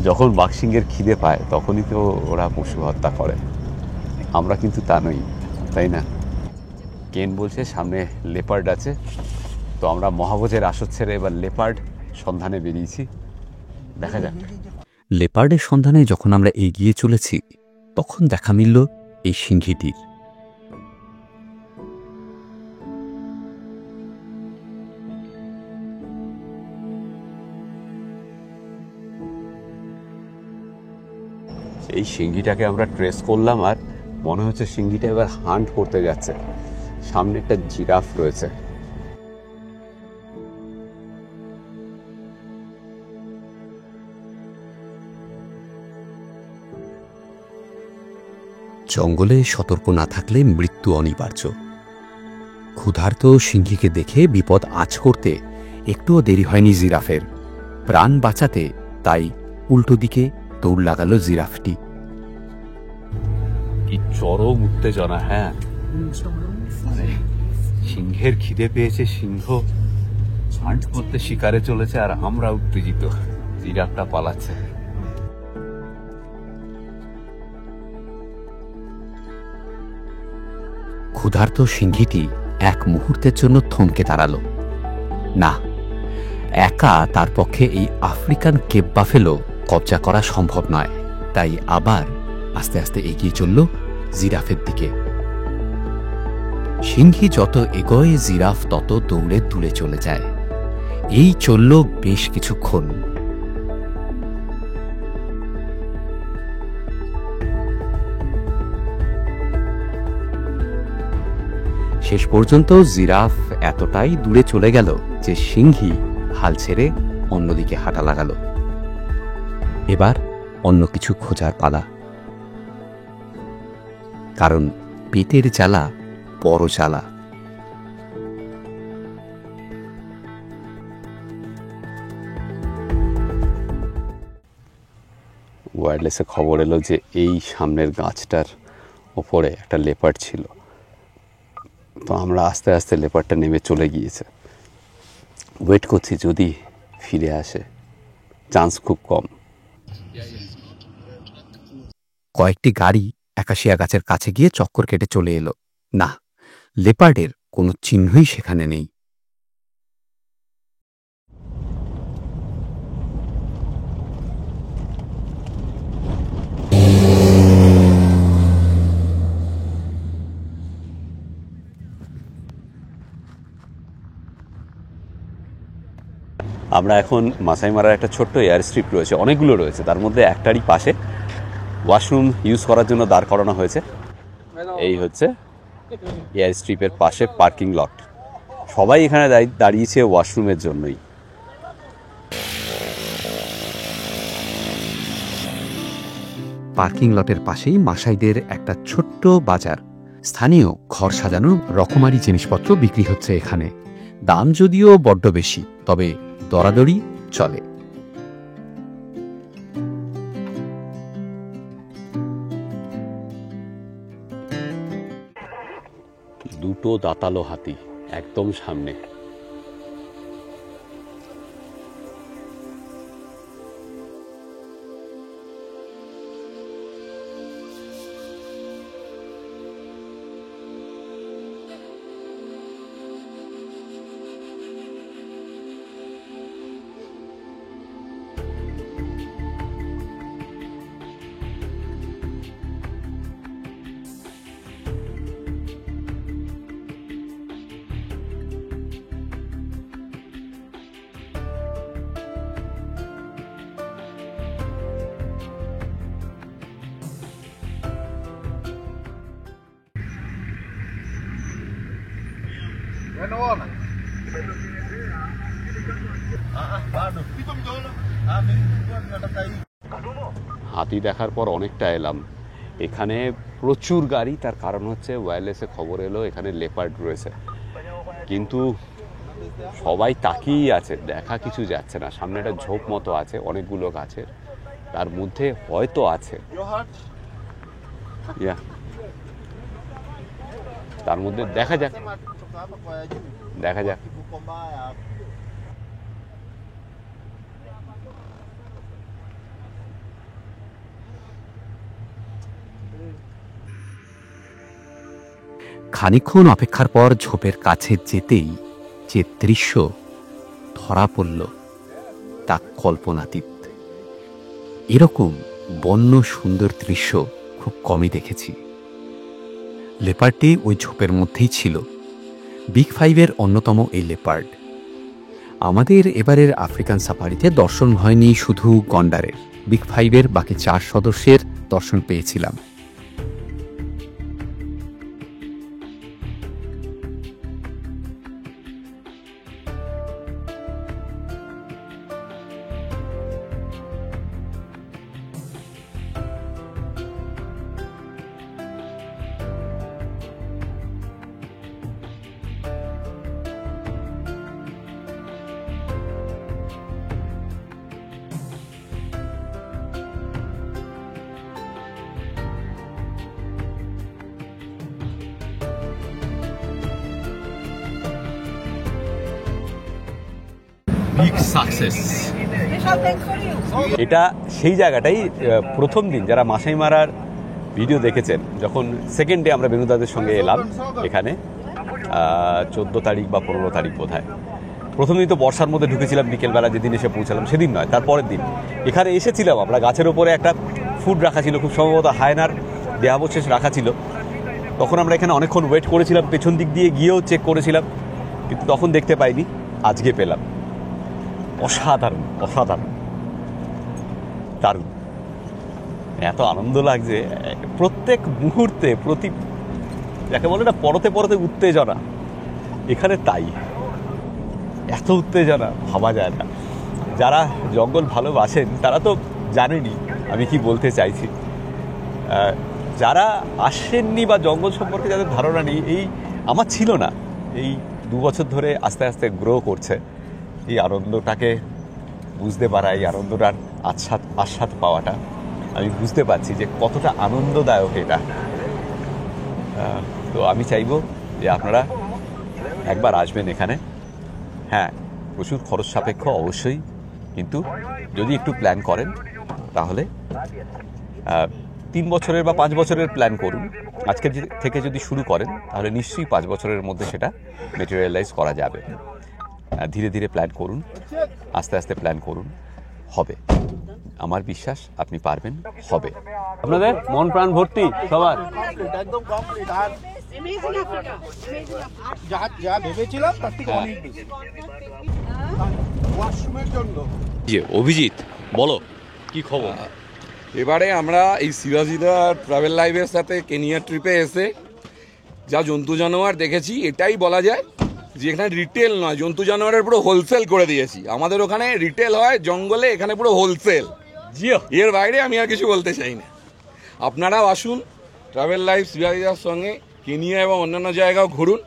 যখন বাঘসিংহের খিদে পায় তখনই তো ওরা পশু হত্যা করে, আমরা কিন্তু তা নই, তাই না? কেন বলছে সামনে লেপার্ড আছে, তো আমরা মহাভোজের আসর ছেড়ে এবার লেপার্ড সন্ধানে বেরিয়েছি। দেখা যাক। লেপার্ডের সন্ধানে যখন আমরা এগিয়ে চলেছি তখন দেখা মিলল এই সিংহীটির। এই সিংহীটাকে আমরা ট্রেস করলাম, আর মনে হচ্ছে সিংহীটা এবার হান্ট করতে যাচ্ছে। সামনে একটা জিরাফ রয়েছে। জঙ্গলে সতর্ক না থাকলে মৃত্যু অনিবার্য। ক্ষুধার্ত সিংহীকে দেখে বিপদ আঁচ করতে একটুও দেরি হয়নি জিরাফের। প্রাণ বাঁচাতে তাই উল্টো দিকে দৌড় লাগালো জিরাফটি। কি চরম উত্তেজনা! হ্যাঁ, মানে সিংহের খিদে পেয়েছে, সিংহ হান্ট করতে শিকারে চলেছে, আর আমরা উত্তেজিত, জিরাফটা পালাচ্ছে। ক্ষুধার্ত সিংহীটি এক মুহূর্তের জন্য থমকে দাঁড়ালো। না, একা তার পক্ষে এই আফ্রিকান কেপ বাফেলো কবজা করা সম্ভব নয়। তাই আবার আস্তে আস্তে এগিয়ে চলল জিরাফের দিকে। সিংহী যত এগোয় জিরাফ তত দৌড়ে দূরে চলে যায়। এই চলল বেশ কিছুক্ষণ। শেষ পর্যন্ত জিরাফ এতটাই দূরে চলে গেল যে সিংহী হাল ছেড়ে অন্যদিকে হাঁটা লাগালো। এবার অন্য কিছু খোঁজার পালা, কারণ পেটের জ্বালা বড় জ্বালা। ওয়্যারলেসে খবর এলো যে এই সামনের গাছটার ওপরে একটা লেপার্ড ছিল। তো আমরা আস্তে আস্তে লেপার্ডটা নেমে চলে গিয়েছে। ওয়েট করছি যদি ফিরে আসে, চান্স খুব কম। কয়েকটি গাড়ি একাশিয়া গাছের কাছে গিয়ে চক্কর কেটে চলে এলো। না, লেপার্ডের কোনো চিহ্নই সেখানে নেই। আমরা এখন মাসাই মারার একটা ছোট্ট এয়ার স্ট্রিপ রয়েছে, অনেকগুলো রয়েছে, তার মধ্যে একটারই পাশে ওয়াশরুম ইউজ করার জন্য দাঁড় করানো হয়েছে। এই হচ্ছে এয়ার স্ট্রিপের পাশে পার্কিং লট। সবাই এখানে দাঁড়িয়েছে ওয়াশরুমের জন্যই। পার্কিং লটের পাশেই মাসাইদের একটা ছোট্ট বাজার। স্থানীয় ঘর সাজানোর রকমারি জিনিসপত্র বিক্রি হচ্ছে এখানে। দাম যদিও বড্ড বেশি, তবে দরাদরি চলে। দুটো দাঁতালো হাতি একদম সামনে। হাতি দেখার পর অনেকটা এলাম। এখানে প্রচুর গাড়ি, তার কারণ হচ্ছে ওয়্যারলেসে খবর এলো এখানে লেপার্ড রয়েছে, কিন্তু সবাই তাকিয়েই আছে, দেখা কিছু যাচ্ছে না। সামনে একটা ঝোপ মতো আছে অনেকগুলো গাছের, তার মধ্যে হয়তো আছে, তার মধ্যে দেখা যাক। খানিকক্ষণ অপেক্ষার পর ঝোপের কাছে যেতেই যে দৃশ্য ধরা পড়ল তা কল্পনাতীত। এরকম বন্য সুন্দর দৃশ্য খুব কমই দেখেছি। লেপার্ডটি ওই ঝোপের মধ্যেই ছিল, বিগ ফাইভের অন্যতম এই লেপার্ড। আমাদের এবারের আফ্রিকান সাফারিতে দর্শন হয়নি শুধু গন্ডারের, বিগ ফাইভের বাকি 4 সদস্যের দর্শন পেয়েছিলাম। Big success. এটা সেই জায়গাটাই প্রথম দিন যারা মাসাই মারার ভিডিও দেখেছেন, যখন সেকেন্ড ডে আমরা বেনুদাদের সঙ্গে এলাম এখানে 14 তারিখ বা 15 তারিখ বোধহয়। প্রথম দিন তো বর্ষার মধ্যে ঢুকেছিলাম বিকেলবেলা, যেদিন এসে পৌঁছালাম সেদিন নয়, তারপরের দিন এখানে এসেছিলাম আমরা। গাছের ওপরে একটা ফুড রাখা ছিল, খুব সম্ভবত হায়নার দেহাবশেষ রাখা ছিল। তখন আমরা এখানে অনেকক্ষণ ওয়েট করেছিলাম, পেছন দিক দিয়ে গিয়েও চেক করেছিলাম, কিন্তু তখন দেখতে পাইনি, আজকে পেলাম। অসাধারণ অসাধারণ দারুণ, এত আনন্দ লাগছে প্রত্যেক মুহূর্তে, প্রতি যাকে বলে না পরতে পরতে উত্তেজনা, এখানে তাই। এত উত্তেজনা ভাবা যায় না। যারা জঙ্গল ভালোবাসেন তারা তো জানেনই আমি কি বলতে চাইছি। যারা আসেননি বা জঙ্গল সম্পর্কে যাদের ধারণা নেই, এই আমার ছিল না, এই 2 বছর ধরে আস্তে আস্তে গ্রো করছে। এই আনন্দটাকে বুঝতে পারা, এই আনন্দটার আস্বাদ পাওয়াটা আমি বুঝতে পারছি যে কতটা আনন্দদায়ক এটা। তো আমি চাইবো যে আপনারা একবার আসবেন এখানে। হ্যাঁ, প্রচুর খরচ সাপেক্ষ অবশ্যই, কিন্তু যদি একটু প্ল্যান করেন তাহলে 3 বছরের বা 5 বছরের প্ল্যান করুন। আজকে থেকে যদি শুরু করেন তাহলে নিশ্চয়ই 5 বছরের মধ্যে সেটা ম্যাটেরিয়ালাইজ করা যাবে। ধীরে ধীরে প্ল্যান করুন, আস্তে আস্তে প্ল্যান করুন, হবে। আমার বিশ্বাস আপনি পারবেন, হবে। আপনাদের মন প্রাণ ভর্তি সবার? একদম কমপ্লিট। আর যা ভেবেছিলাম তার থেকে অনেক বেশি। ওয়াশরুমের জন্য। যে অভিজিৎ বলো কি খবর? এবারে আমরা এই শিবাজিদা ট্রাভেল লাইভের সাথে কেনিয়া ট্রিপে এসে যা জন্তু জানোয়ার দেখেছি, এটাই বলা যায় যে এখানে রিটেল নয়, জন্তু জানোয়ারের পুরো হোলসেল করে দিয়েছি। আমাদের ওখানে রিটেল হয় জঙ্গলে, এখানে পুরো হোলসেল। এর বাইরে আমি আর কিছু বলতে চাই না। আপনারাও আসুন ট্রাভেল লাইভ শিবাজিদার সঙ্গে কেনিয়া এবং অন্যান্য জায়গাও ঘুরুন।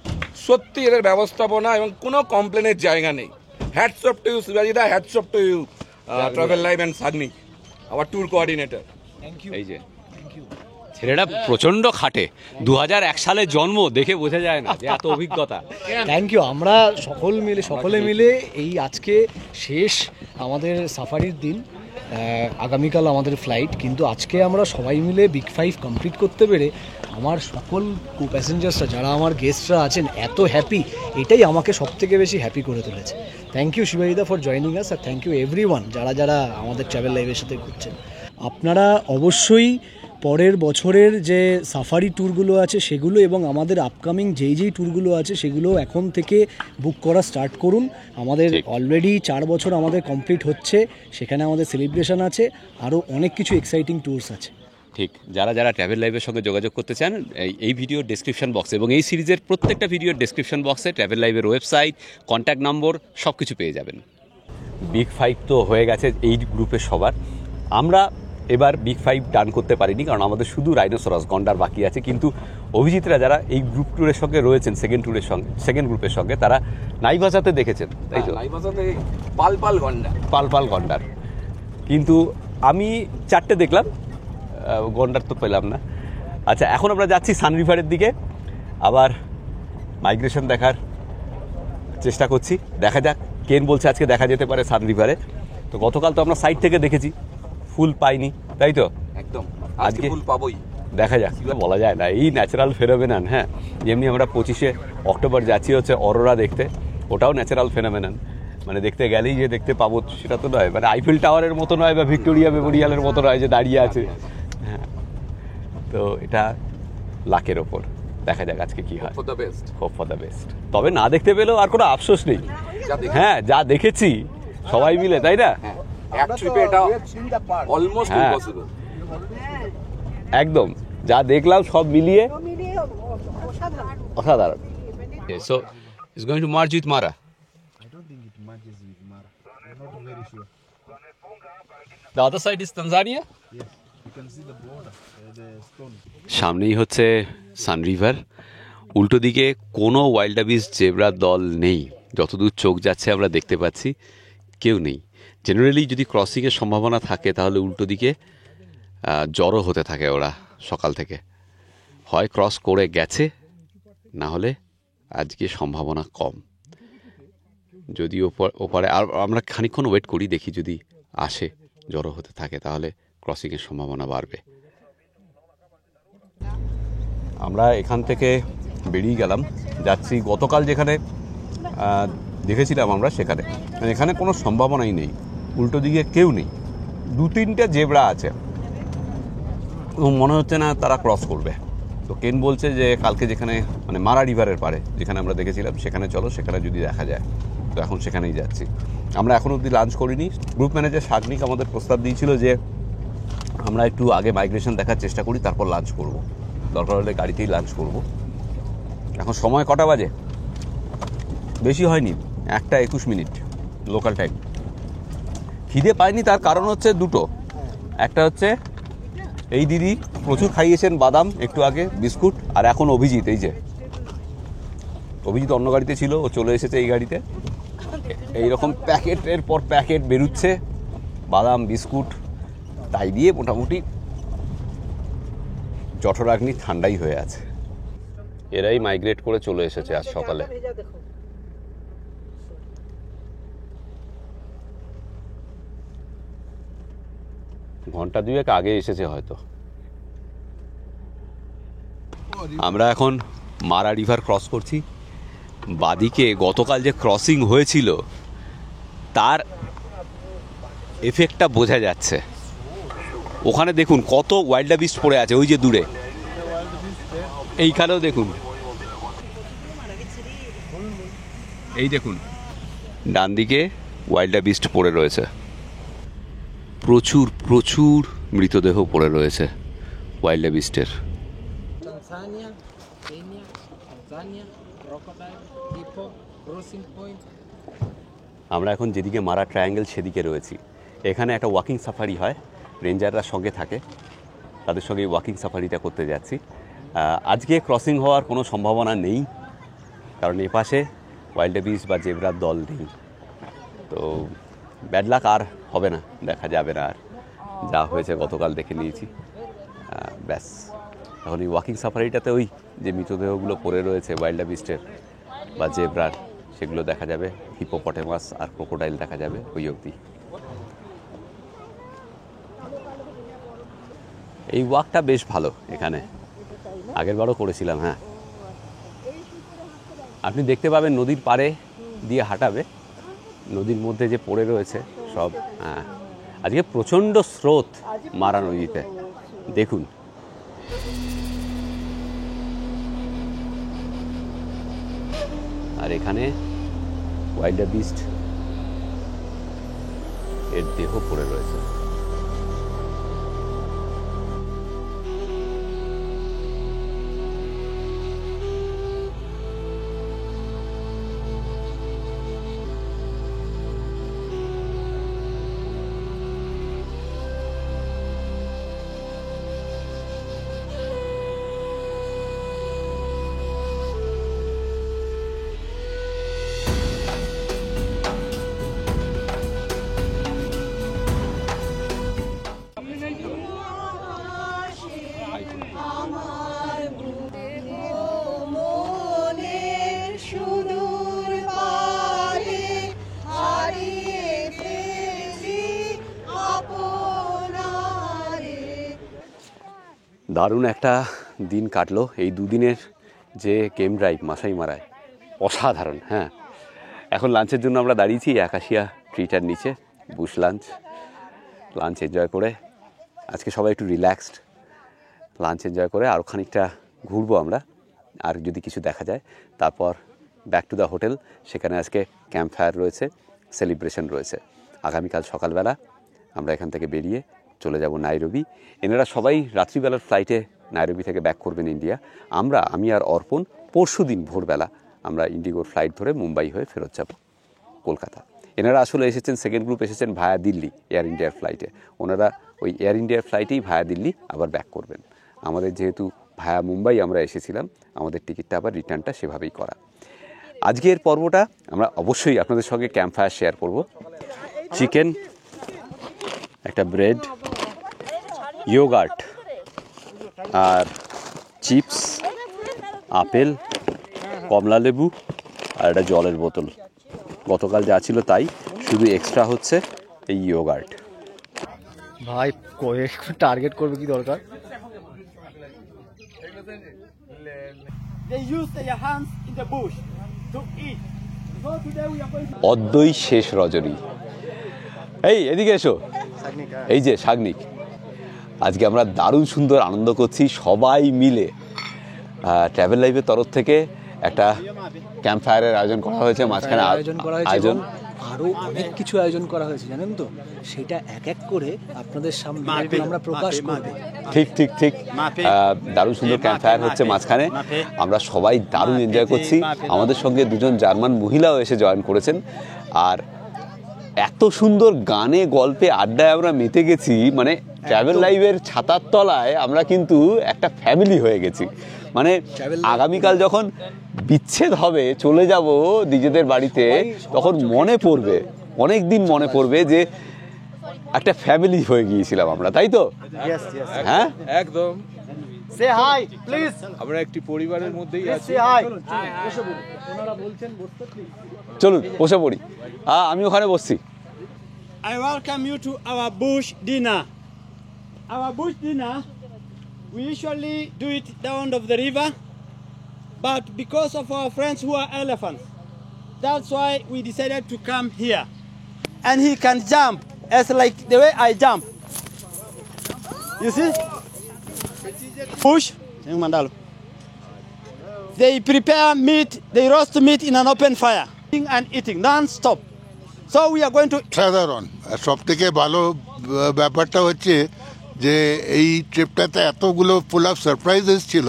সত্যি এদের ব্যবস্থাপনা এবং কোনো কমপ্লেনের জায়গা নেই। হ্যাটস অফ টু ইউ শিবাজিদা, hats off to you travel live and Sagnik, our tour coordinator. এই যে ছেলেটা প্রচন্ড খাটে, 2001 সালে জন্ম, দেখে বোঝা যায় না যে এত অভিজ্ঞতা। Thank you. আমরা সকলে মিলে এই আজকে শেষ আমাদের সাফারির দিন, আগামীকাল আমাদের ফ্লাইট, কিন্তু আজকে আমরা সবাই মিলে বিগ 5 কমপ্লিট করতে পেরে আমার সকল কো প্যাসেঞ্জার্সরা, যারা আমার গেস্টরা আছেন, এত হ্যাপি, এটাই আমাকে সবথেকে বেশি হ্যাপি করে তুলেছে। থ্যাংক ইউ শিবাজিদা ফর জয়নিং আস, আর থ্যাংক ইউ এভরিওয়ান যারা আমাদের ট্রাভেল লাইভের সাথে ঘুরছেন। আপনারা অবশ্যই পরের বছরের যে সাফারি ট্যুরগুলো আছে সেগুলো এবং আমাদের আপকামিং যেই ট্যুরগুলো আছে সেগুলো এখন থেকে বুক করা স্টার্ট করুন। আমাদের অলরেডি 4 বছর আমাদের কমপ্লিট হচ্ছে, সেখানে আমাদের সেলিব্রেশন আছে, আরও অনেক কিছু এক্সাইটিং ট্যুরস আছে। ঠিক, যারা ট্রাভেল লাইভের সঙ্গে যোগাযোগ করতে চান, এই ভিডিওর ডেসক্রিপশন বক্সে এবং এই সিরিজের প্রত্যেকটা ভিডিওর ডেসক্রিপশন বক্সে ট্রাভেল লাইভের ওয়েবসাইট, কন্ট্যাক্ট নম্বর সব কিছু পেয়ে যাবেন। বিগ 5 তো হয়ে গেছে এই গ্রুপের সবার। আমরা এবার বিগ 5 ডান করতে পারিনি, কারণ আমাদের শুধু রাইনোসরাস গন্ডার বাকি আছে। কিন্তু অভিজিৎরা যারা এই গ্রুপ ট্যুরের সঙ্গে রয়েছেন, সেকেন্ড গ্রুপের সঙ্গে, তারা নাইবাজাতে দেখেছেন, তাই তো? নাইবাজাতে পাল গন্ডার। কিন্তু আমি 4টে দেখলাম, গন্ডার তো পেলাম না। আচ্ছা, এখন আমরা যাচ্ছি সান রিভারের দিকে, আবার মাইগ্রেশন দেখার চেষ্টা করছি। দেখা যাক, কেন বলছে আজকে দেখা যেতে পারে সান রিভারে। তো গতকাল তো আমরা সাইড থেকে দেখেছি, ফুল পাইনি, তাই তো? একদম, আজকে ফুল পাবোই। দেখা যাক, বলা যায় না, এই ন্যাচারাল ফেনোমেনন। হ্যাঁ, যেমনি আমরা 25শে অক্টোবর যাচ্ছি হচ্ছে অরোরা দেখতে, ওটাও ন্যাচারাল ফেনোমেনন। মানে দেখতে গেলেই যে দেখতে পাবো সেটা তো নয়, মানে আইফেল টাওয়ারের মতো নয় বা ভিক্টোরিয়া মেমোরিয়ালের মতো নয় যে দাঁড়িয়ে আছে। হ্যাঁ, তো এটা লাকের ওপর। দেখা যাক আজকে কি হয়। Hope for the best. তবে না দেখতে পেলেও আর কোনো আফসোস নেই। হ্যাঁ, যা দেখেছি সবাই মিলে, তাই না? এক ট্রিপে এটা অলমোস্ট ইম্পসিবল। একদম, যা দেখলাম সব মিলিয়ে অসাধারণ। So it's going to merge with Mara. I don't think it merges with Mara. I'm not very sure. The other side is Tanzania? Yes, you can see the border, the stone. সামনেই হচ্ছে সান রিভার। উল্টো দিকে কোনো ওয়াইল্ডাবিস জেব্রার দল নেই, যতদূর চোখ যাচ্ছে আমরা দেখতে পাচ্ছি কেউ নেই। জেনারেলি যদি ক্রসিংয়ের সম্ভাবনা থাকে তাহলে উল্টো দিকে জড়ো হতে থাকে ওরা সকাল থেকে, হয় ক্রস করে গেছে, না হলে আজকে সম্ভাবনা কম। যদি ওপারে আর আমরা খানিকক্ষণ ওয়েট করি, দেখি যদি আসে, জড়ো হতে থাকে, তাহলে ক্রসিংয়ের সম্ভাবনা বাড়বে। আমরা এখান থেকে বেরিয়ে গেলাম, যাচ্ছি গতকাল যেখানে দেখেছিলাম আমরা সেখানে। এখানে কোনো সম্ভাবনাই নেই, উল্টো দিকে কেউ নেই। 2-3টে জেব্রা আছে, মনে হচ্ছে না তারা ক্রস করবে। তো কেন বলছে যে কালকে যেখানে মানে মারা রিভারের পারে যেখানে আমরা দেখেছিলাম সেখানে চলো, সেখানে যদি দেখা যায়। তো এখন সেখানেই যাচ্ছি। আমরা এখন অবধি লাঞ্চ করিনি। গ্রুপ ম্যানেজার সাগনিক আমাদের প্রস্তাব দিয়েছিল যে আমরা একটু আগে মাইগ্রেশন দেখার চেষ্টা করি, তারপর লাঞ্চ করব, দরকার হলে গাড়িতেই লাঞ্চ করব। এখন সময় কটা বাজে? বেশি হয়নি, 1:21 লোকাল টাইম। খিদে পাইনি, তার কারণ হচ্ছে দুটো। একটা হচ্ছে এই দিদি প্রচুর খাইয়েছেন বাদাম একটু আগে, বিস্কুট, আর এখন অভিজিৎ, এই যে অভিজিৎ অন্য গাড়িতে ছিল, ও চলে এসেছে এই গাড়িতে। এইরকম প্যাকেটের পর প্যাকেট বেরুচ্ছে বাদাম বিস্কুট, তাই দিয়ে মোটামুটি জঠরাগ্নি ঠান্ডাই হয়ে আছে। এরাই মাইগ্রেট করে চলে এসেছে আজ সকালে। ঘন্টা 2 আগে এসেছে হয়তো। আমরা এখন মারা রিভার ক্রস করছি। বাদিকে গতকাল যে ক্রসিং হয়েছিল তার এফেক্টটা বোঝা যাচ্ছে। ওখানে দেখুন কত ওয়াইল্ডাবিস্ট পড়ে আছে, ওই যে দূরে, এইখানেও দেখুন, এই দেখুন ডান দিকে ওয়াইল্ড বিস্ট পড়ে রয়েছে, প্রচুর প্রচুর মৃতদেহ পড়ে রয়েছে ওয়াইল্ড বিস্টের। আমরা এখন যেদিকে মারা ট্রায়াঙ্গেল সেদিকে রয়েছি। এখানে একটা ওয়াকিং সাফারি হয়, রেঞ্জাররা সঙ্গে থাকে, তাদের সঙ্গে ওয়াকিং সাফারিটা করতে যাচ্ছি। আজকে ক্রসিং হওয়ার কোনো সম্ভাবনা নেই, কারণ এপাশে ওয়াইল্ড বিস্ট বা জেব্রার দল নেই। তো ব্যাড লাক আর হবে না, দেখা যাবে না আর, যা হয়েছে গতকাল দেখে নিয়েছি। ব্যাস, এখন এই ওয়াকিং সাফারিটাতে ওই যে মৃতদেহগুলো পড়ে রয়েছে ওয়াইল্ড বিস্টের বা জেব্রার, সেগুলো দেখা যাবে, হিপোপটেমাস আর ক্রোকোডাইল দেখা যাবে ওই অবধি। এই ওয়াকটা বেশ ভালো, এখানে আগের বারও করেছিলাম। হ্যাঁ, আপনি দেখতে পাবেন নদীর পাড়ে দিয়ে হাঁটাবে, নদীর মধ্যে যে পড়ে রয়েছে সব। হ্যাঁ, আজকে প্রচণ্ড স্রোত মারা নদীতে, দেখুন। আর এখানে ওয়াইল্ড বিস্ট এর দেহ পড়ে রয়েছে। দারুণ একটা দিন কাটলো এই দুদিনের যে গেম ড্রাইভ মাসাই মারায়, অসাধারণ। হ্যাঁ, এখন লাঞ্চের জন্য আমরা দাঁড়িয়েছি আকাশিয়া ট্রিটার নিচে, বুশ লাঞ্চ এনজয় করে, আজকে সবাই একটু রিল্যাক্সড, লাঞ্চ এনজয় করে আরও খানিকটা ঘুরবো আমরা, আর যদি কিছু দেখা যায় তারপর ব্যাক টু দ্য হোটেল। সেখানে আজকে ক্যাম্প ফায়ার রয়েছে, সেলিব্রেশন রয়েছে। আগামীকাল সকালবেলা আমরা এখান থেকে বেরিয়ে চলে যাব নাইরোবি। এনারা সবাই রাত্রিবেলার ফ্লাইটে নাইরোবি থেকে ব্যাক করবেন ইন্ডিয়া। আমি আর অর্পণ পরশু দিন ভোরবেলা আমরা ইন্ডিগোর ফ্লাইট ধরে মুম্বাই হয়ে ফেরত যাব কলকাতা। এনারা আসলে এসেছেন, সেকেন্ড গ্রুপ এসেছেন ভায়া দিল্লি এয়ার ইন্ডিয়ার ফ্লাইটে। ওনারা ওই এয়ার ইন্ডিয়ার ফ্লাইটেই ভায়া দিল্লি আবার ব্যাক করবেন। আমাদের যেহেতু ভায়া মুম্বাই আমরা এসেছিলাম, আমাদের টিকিটটা আবার রিটার্নটা সেভাবেই করা। আজকের পর্বটা আমরা অবশ্যই আপনাদের সঙ্গে ক্যাম্প ফায়ার শেয়ার করব। চিকেন, একটা ব্রেড, ইয়োগার্ট আর চিপস, আপেল, কমলা লেবু আর একটা জলের বোতল। গতকাল যা ছিল তাই, শুধু এক্সট্রা হচ্ছে এই ইয়োগার্ট। ভাই কয়েক টার্গেট করবে কি দরকার? অদ্বৈ শেষ রজনী। এই এদিকে এসো, এই যে সাগনিক। আজকে আমরা দারুণ সুন্দর আনন্দ করছি সবাই মিলে। ট্রাভেল লাইফের তরফ থেকে একটা ক্যাম্প ফায়ারের আয়োজন করা হয়েছে, মাঝখানে আয়োজন আরো অনেক কিছু আয়োজন করা হয়েছে জানেন তো, সেটা এক এক করে আপনাদের সামনে আমরা প্রকাশ করব। ঠিক ঠিক ঠিক, দারুণ সুন্দর ক্যাম্প ফায়ার হচ্ছে মাঝখানে, আমরা সবাই দারুণ এনজয় করছি। আমাদের সঙ্গে দুজন জার্মান মহিলাও এসে জয়েন করেছেন। আর এত সুন্দর গানে গল্পে আড্ডায় আমরা মেতে গেছি, মানে ট্রাভেল লাইভের ছাতার তলায় আমরা কিন্তু একটা ফ্যামিলি হয়ে গেছি। মানে আগামীকাল যখন বিচ্ছেদ হবে, চলে যাব নিজেদের বাড়িতে, তখন মনে পড়বে, অনেক দিন মনে পড়বে যে একটা ফ্যামিলি হয়ে গিয়েছিলাম আমরা, তাই তো? হ্যাঁ, একদম। সে হাই প্লিজ, আমরা একটি পরিবারের মধ্যেই আছি। চলুন বসে পড়ি। আমি ওখানে বসছি। I welcome you to our bush dinner. Our bush dinner, we usually do it down of the river, but because of our friends who are elephants, that's why we decided to come here. And he can jump as like the way I jump. You see? Push. They prepare meat, they roast meat in an open fire, and eating non-stop. So we are going to সাধারণ সব থেকে ভালো ব্যাপারটা হচ্ছে যে এই ট্রিপটাতে এতগুলো ফুল অফ সারপ্রাইজেস ছিল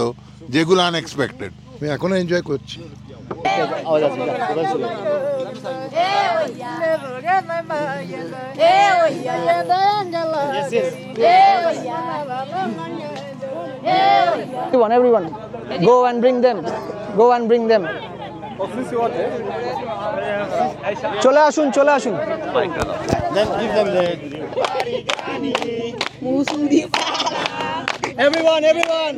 যেগুলো আনএক্সপেক্টেড। আমি এখনো এনজয় করছি। Everyone, go and bring them. Go and bring them. চলে আসুন, চলে আসুন। Everyone, everyone.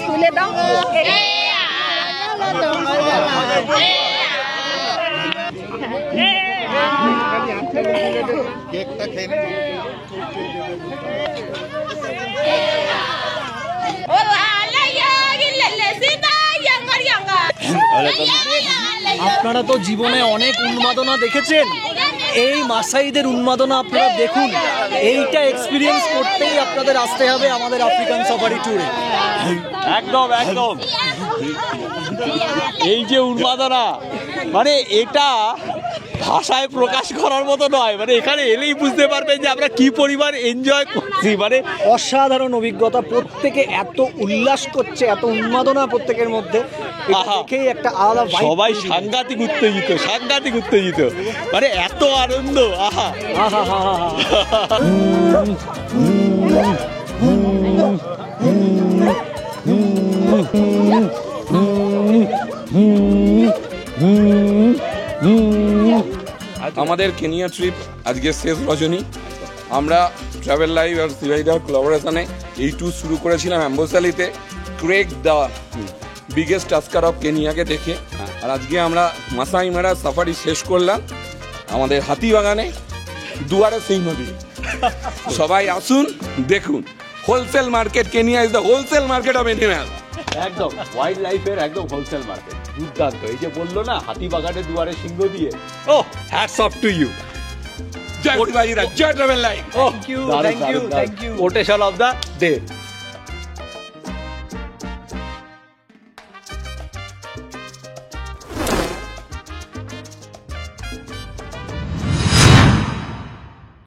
তুলে দাও। কেকটা খেয়ে আপনারা তো জীবনে অনেক উন্মাদনা দেখেছেন, এই মাসাইদের উন্মাদনা আপনারা দেখুন। এইটা এক্সপিরিয়েন্স করতেই আপনাদের আসতে হবে আমাদের আফ্রিকান সাফারি ট্যুরে। একদম একদম, এই যে উন্মাদনা মানে এটা ভাষায় প্রকাশ করার মতো নয়, মানে এখানে এলেই বুঝতে পারবেন যে আমরা কি পরিমাণ এনজয় করছি। মানে অসাধারণ অভিজ্ঞতা, প্রত্যেকে এত উল্লাস করছে, এত উন্মাদনা প্রত্যেকের মধ্যে, এটা দেখেই একটা আলাদা vibe সবাই তৈরি হয়। সাংঘাতিক উত্তেজিত, সাংঘাতিক উত্তেজিত, মানে এত আনন্দ। আহা আহা হা হা হা। আমাদের কেনিয়া ট্রিপ আজকে শেষ রজনী। আমরা ট্রাভেল লাইভ আর সিভাইডার কোলাবোরেশনে এই ট্যুর শুরু করেছিলাম অ্যাম্বোসালিতে, Craig the biggest tusker of কেনিয়াকে দেখে। আর আজকে আমরা মাসাই মারা সাফারি শেষ করলাম আমাদের হাতিবাগানে, দুয়ারে সিংহ দিয়ে। সবাই আসুন, দেখুন wholesale market. Kenya is the wholesale market of animal. একদম ওয়াইল্ড লাইফের একদম হোলসেল মার্কেট, দুর্দান্ত। এই যে বললো না হাতিবাগানের দুয়ারে সিংহ দিয়ে, ও হ্যাটস অফ টু ইউ। জয় শিবাজিরা, জয় travel live. Thank you, thank you, thank you. Quotation of the day.